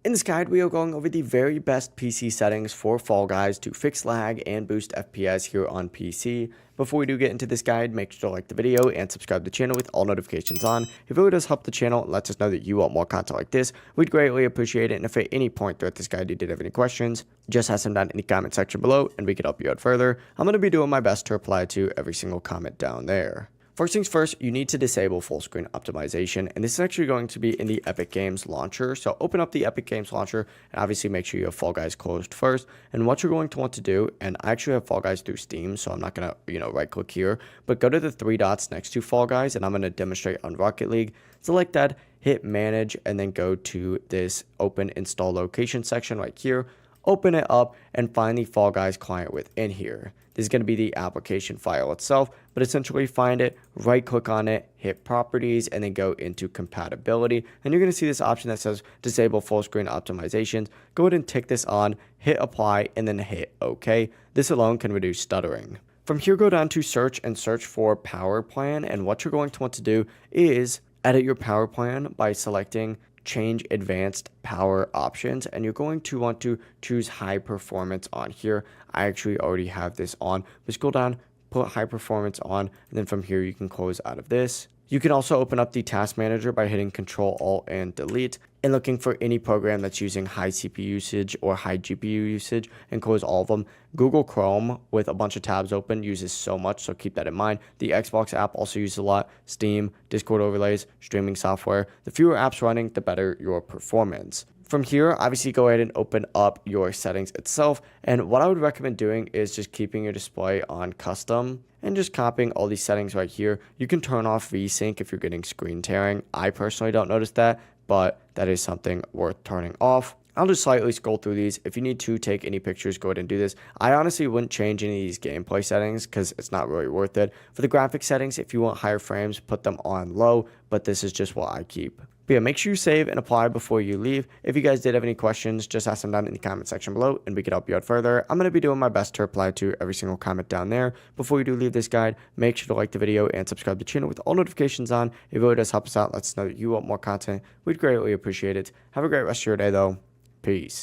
In this guide, we are going over the very best PC settings for Fall Guys to fix lag and boost FPS here on PC. Before we do get into this guide, make sure to like the video and subscribe to the channel with all notifications on. It really does help the channel and lets us know that you want more content like this. We'd greatly appreciate it, and if at any point throughout this guide you did have any questions, just ask them down in the comment section below and we can help you out further. I'm going to be doing my best to reply to every single comment down there. First things first, you need to disable full screen optimization, and this is actually going to be in the Epic Games launcher. So open up the Epic Games launcher and obviously make sure you have Fall Guys closed first. And what you're going to want to do, and I actually have Fall Guys through Steam, so I'm not going to, right click here, but go to the three dots next to Fall Guys, and I'm going to demonstrate on Rocket League. Select that, hit manage, and then go to this open install location section right here. Open it up and find the Fall Guys client within here. This is going to be the application file itself, but essentially find it, right click on it, hit properties, and then go into compatibility. And you're going to see this option that says disable full screen optimizations. Go ahead and tick this on, hit apply, and then hit OK. This alone can reduce stuttering. From here, go down to search and search for power plan. And what you're going to want to do is edit your power plan by selecting change advanced power options, and you're going to want to choose high performance on here. I actually already have this on, but scroll down, put high performance on, and then from here you can close out of this. You can also open up the task manager by hitting Control Alt and Delete and looking for any program that's using high CPU usage or high GPU usage and close all of them. Google Chrome with a bunch of tabs open uses so much, so keep that in mind. The Xbox app also uses a lot. Steam, Discord overlays, streaming software. The fewer apps running, the better your performance. From here, obviously go ahead and open up your settings itself. And what I would recommend doing is just keeping your display on custom and just copying all these settings right here. You can turn off VSync if you're getting screen tearing. I personally don't notice that, but that is something worth turning off. I'll just slightly scroll through these. If you need to take any pictures, go ahead and do this. I honestly wouldn't change any of these gameplay settings because it's not really worth it. For the graphic settings, if you want higher frames, put them on low, but this is just what I keep. But yeah, make sure you save and apply before you leave. If you guys did have any questions, just ask them down in the comment section below and we can help you out further. I'm going to be doing my best to reply to every single comment down there. Before you do leave this guide, make sure to like the video and subscribe to the channel with all notifications on. It really does help us out. Let us know that you want more content. We'd greatly appreciate it. Have a great rest of your day though. Peace.